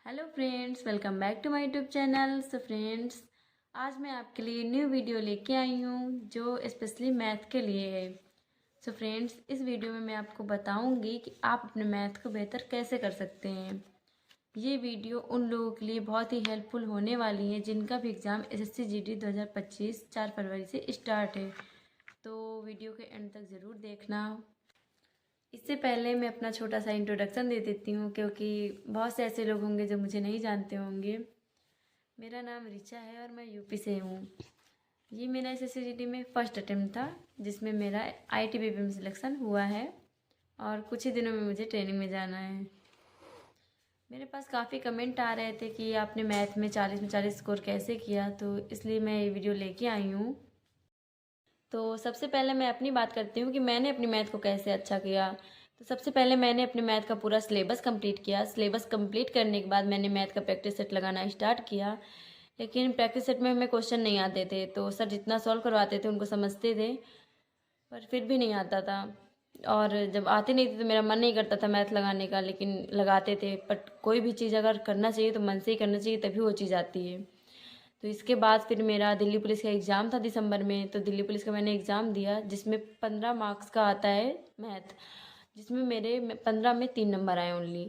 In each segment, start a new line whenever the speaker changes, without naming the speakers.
Hello friends, welcome back to my YouTube channel. So friends, आज मैं आपके लिए न्यू वीडियो लेके आई हूँ जो स्पेशली मैथ के लिए है। सो फ्रेंड्स, इस वीडियो में मैं आपको बताऊँगी कि आप अपने मैथ को बेहतर कैसे कर सकते हैं। ये वीडियो उन लोगों के लिए बहुत ही हेल्पफुल होने वाली है जिनका भी एग्ज़ाम एसएससी जीडी 2025 4 फरवरी से स्टार्ट है। तो वीडियो के एंड तक ज़रूर देखना। इससे पहले मैं अपना छोटा सा इंट्रोडक्शन दे देती हूँ, क्योंकि बहुत से ऐसे लोग होंगे जो मुझे नहीं जानते होंगे। मेरा नाम रिचा है और मैं यूपी से हूँ। ये मेरा एसएससीजीडी में फर्स्ट अटेम्प्ट था, जिसमें मेरा आईटीबीपी में सिलेक्शन हुआ है और कुछ ही दिनों में मुझे ट्रेनिंग में जाना है। मेरे पास काफ़ी कमेंट आ रहे थे कि आपने मैथ में 40 में 40 स्कोर कैसे किया, तो इसलिए मैं ये वीडियो लेके आई हूँ। तो सबसे पहले मैं अपनी बात करती हूँ कि मैंने अपनी मैथ को कैसे अच्छा किया। तो सबसे पहले मैंने अपने मैथ का पूरा सिलेबस कंप्लीट किया। सिलेबस कंप्लीट करने के बाद मैंने मैथ का प्रैक्टिस सेट लगाना स्टार्ट किया। लेकिन प्रैक्टिस सेट में हमें क्वेश्चन नहीं आते थे, तो सर जितना सॉल्व करवाते थे उनको समझते थे, पर फिर भी नहीं आता था। और जब आते नहीं थे तो मेरा मन नहीं करता था मैथ लगाने का, लेकिन लगाते थे। बट कोई भी चीज़ अगर करना चाहिए तो मन से ही करना चाहिए, तभी वो चीज़ आती है। तो इसके बाद फिर मेरा दिल्ली पुलिस का एग्ज़ाम था दिसंबर में। तो दिल्ली पुलिस का मैंने एग्ज़ाम दिया, जिसमें 15 मार्क्स का आता है मैथ, जिसमें मेरे 15 में 3 नंबर आए ओनली,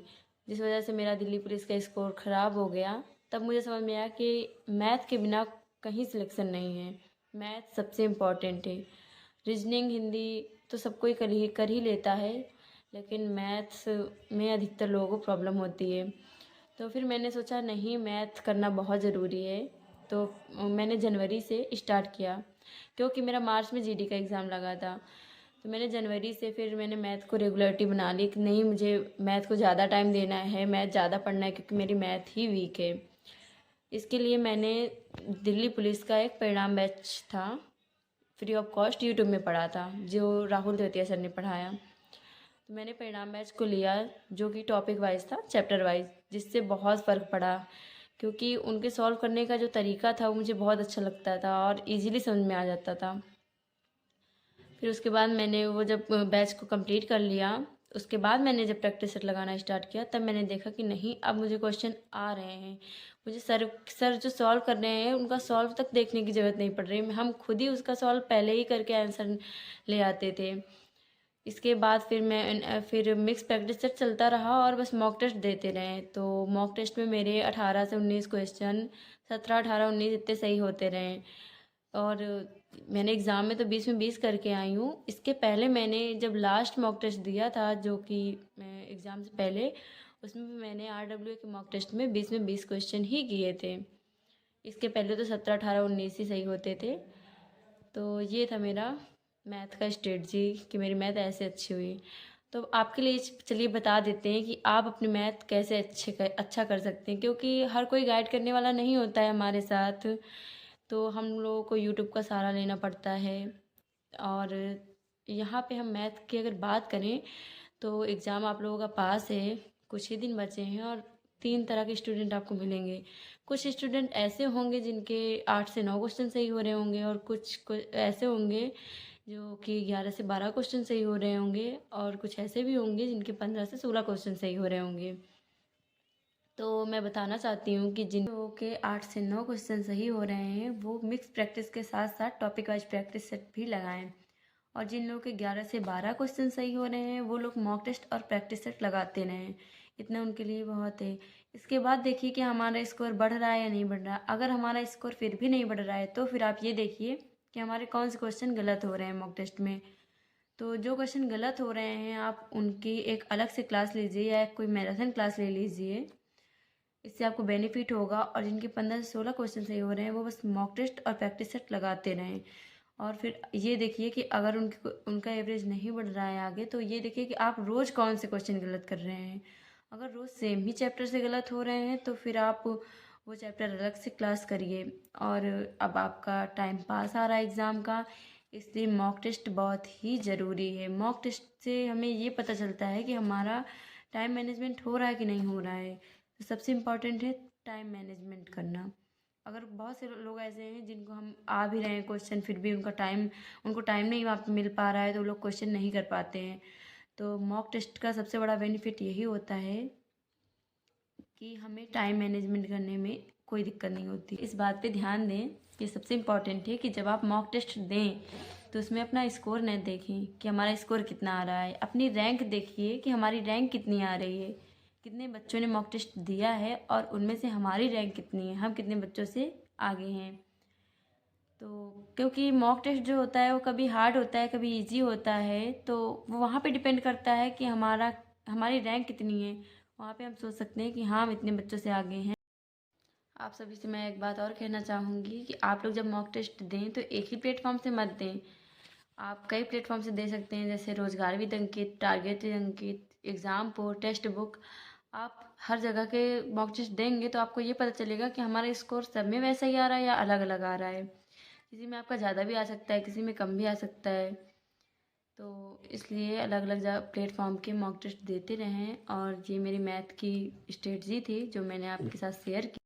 जिस वजह से मेरा दिल्ली पुलिस का स्कोर ख़राब हो गया। तब मुझे समझ में आया कि मैथ के बिना कहीं सिलेक्शन नहीं है, मैथ सबसे इम्पॉर्टेंट है। रीजनिंग हिंदी तो सब कोई कर ही लेता है, लेकिन मैथ्स में अधिकतर लोगों को प्रॉब्लम होती है। तो फिर मैंने सोचा नहीं, मैथ करना बहुत ज़रूरी है। तो मैंने जनवरी से स्टार्ट किया, क्योंकि मेरा मार्च में जीडी का एग्ज़ाम लगा था। तो मैंने जनवरी से फिर मैंने मैथ को रेगुलरिटी बना ली कि नहीं, मुझे मैथ को ज़्यादा टाइम देना है, मैथ ज़्यादा पढ़ना है, क्योंकि मेरी मैथ ही वीक है। इसके लिए मैंने दिल्ली पुलिस का एक परिणाम बैच था, फ्री ऑफ कॉस्ट यूट्यूब में पढ़ा था, जो राहुल तेवतिया सर ने पढ़ाया। तो मैंने परिणाम बैच को लिया, जो कि टॉपिक वाइज था, चैप्टर वाइज, जिससे बहुत फ़र्क पड़ा, क्योंकि उनके सॉल्व करने का जो तरीका था वो मुझे बहुत अच्छा लगता था और इजीली समझ में आ जाता था। फिर उसके बाद मैंने वो जब बैच को कंप्लीट कर लिया, उसके बाद मैंने जब प्रैक्टिस सेट लगाना स्टार्ट किया, तब मैंने देखा कि नहीं, अब मुझे क्वेश्चन आ रहे हैं। मुझे सर सर जो सॉल्व कर रहे हैं उनका सॉल्व तक देखने की ज़रूरत नहीं पड़ रही, हम खुद ही उसका सॉल्व पहले ही करके आंसर ले आते थे। इसके बाद फिर मिक्स प्रैक्टिस सेट चलता रहा और बस मॉक टेस्ट देते रहे। तो मॉक टेस्ट में मेरे 18 से 19 क्वेश्चन, 17 18 19 इतने सही होते रहे। और मैंने एग्ज़ाम में तो 20 में 20 करके आई हूँ। इसके पहले मैंने जब लास्ट मॉक टेस्ट दिया था, जो कि मैं एग्ज़ाम से पहले, उसमें भी मैंने RWA के मॉक टेस्ट में 20 में 20 क्वेश्चन ही किए थे। इसके पहले तो 17 18 19 ही सही होते थे। तो ये था मेरा मैथ का स्ट्रेटजी कि मेरी मैथ ऐसे अच्छी हुई। तो आपके लिए चलिए बता देते हैं कि आप अपनी मैथ कैसे अच्छा कर सकते हैं, क्योंकि हर कोई गाइड करने वाला नहीं होता है हमारे साथ। तो हम लोगों को यूट्यूब का सहारा लेना पड़ता है। और यहाँ पे हम मैथ की अगर बात करें, तो एग्ज़ाम आप लोगों का पास है, कुछ ही दिन बचे हैं, और 3 तरह के स्टूडेंट आपको मिलेंगे। कुछ स्टूडेंट ऐसे होंगे जिनके 8 से 9 क्वेश्चन सही हो रहे होंगे, और कुछ ऐसे होंगे जो कि 11 से 12 क्वेश्चन सही हो रहे होंगे, और कुछ ऐसे भी होंगे जिनके 15 से 16 क्वेश्चन सही हो रहे होंगे। तो मैं बताना चाहती हूँ कि जिन लोगों के 8 से 9 क्वेश्चन सही हो रहे हैं, वो मिक्स प्रैक्टिस के साथ साथ टॉपिक वाइज प्रैक्टिस सेट भी लगाएं। और जिन लोगों के 11 से 12 क्वेश्चन सही हो रहे हैं, वो लोग मॉक टेस्ट और प्रैक्टिस सेट लगाते रहें। इतना उनके लिए बहुत है। इसके बाद देखिए कि हमारा स्कोर बढ़ रहा है या नहीं बढ़ रहा। अगर हमारा स्कोर फिर भी नहीं बढ़ रहा है, तो फिर आप ये देखिए कि हमारे कौन से क्वेश्चन गलत हो रहे हैं मॉक टेस्ट में। तो जो क्वेश्चन गलत हो रहे हैं, आप उनकी एक अलग से क्लास लीजिए या कोई मैराथन क्लास ले लीजिए। इससे आपको बेनिफिट होगा। और जिनके 15 से 16 क्वेश्चन सही हो रहे हैं, वो बस मॉक टेस्ट और प्रैक्टिस सेट लगाते रहें। और फिर ये देखिए कि अगर उनका एवरेज नहीं बढ़ रहा है आगे, तो ये देखिए कि आप रोज़ कौन से क्वेश्चन गलत कर रहे हैं। अगर रोज़ सेम ही चैप्टर से गलत हो रहे हैं, तो फिर आप वो चैप्टर अलग से क्लास करिए। और अब आपका टाइम पास आ रहा है एग्ज़ाम का, इसलिए मॉक टेस्ट बहुत ही ज़रूरी है। मॉक टेस्ट से हमें ये पता चलता है कि हमारा टाइम मैनेजमेंट हो रहा है कि नहीं हो रहा है। तो सबसे इम्पॉर्टेंट है टाइम मैनेजमेंट करना। अगर बहुत से लोग ऐसे हैं जिनको हम आ भी रहे हैं क्वेश्चन, फिर भी उनको टाइम नहीं वहाँ पे मिल पा रहा है, तो वो लोग क्वेश्चन नहीं कर पाते हैं। तो मॉक टेस्ट का सबसे बड़ा बेनिफिट यही होता है कि हमें टाइम मैनेजमेंट करने में कोई दिक्कत नहीं होती। इस बात पे ध्यान दें, ये सबसे इम्पॉर्टेंट है कि जब आप मॉक टेस्ट दें तो उसमें अपना स्कोर न देखें कि हमारा स्कोर कितना आ रहा है, अपनी रैंक देखिए कि हमारी रैंक कितनी आ रही है, कितने बच्चों ने मॉक टेस्ट दिया है और उनमें से हमारी रैंक कितनी है, हम कितने बच्चों से आगे हैं। तो क्योंकि मॉक टेस्ट जो होता है वो कभी हार्ड होता है, कभी इजी होता है, तो वो वहाँ पे डिपेंड करता है कि हमारी रैंक कितनी है। वहाँ पे हम सोच सकते हैं कि हाँ, हम इतने बच्चों से आगे हैं। आप सभी से मैं एक बात और कहना चाहूँगी कि आप लोग जब मॉक टेस्ट दें तो एक ही प्लेटफॉर्म से मत दें। आप कई प्लेटफॉर्म से दे सकते हैं, जैसे Rojgar with Ankit, target Ankit, Exampur, text book. आप हर जगह के मॉक टेस्ट देंगे तो आपको ये पता चलेगा कि हमारा स्कोर सब में वैसा ही आ रहा है या अलग अलग आ रहा है। किसी में आपका ज़्यादा भी आ सकता है, किसी में कम भी आ सकता है। तो इसलिए अलग अलग प्लेटफॉर्म के मॉक टेस्ट देते रहें। और ये मेरी मैथ की स्ट्रेटजी थी जो मैंने आपके साथ शेयर की।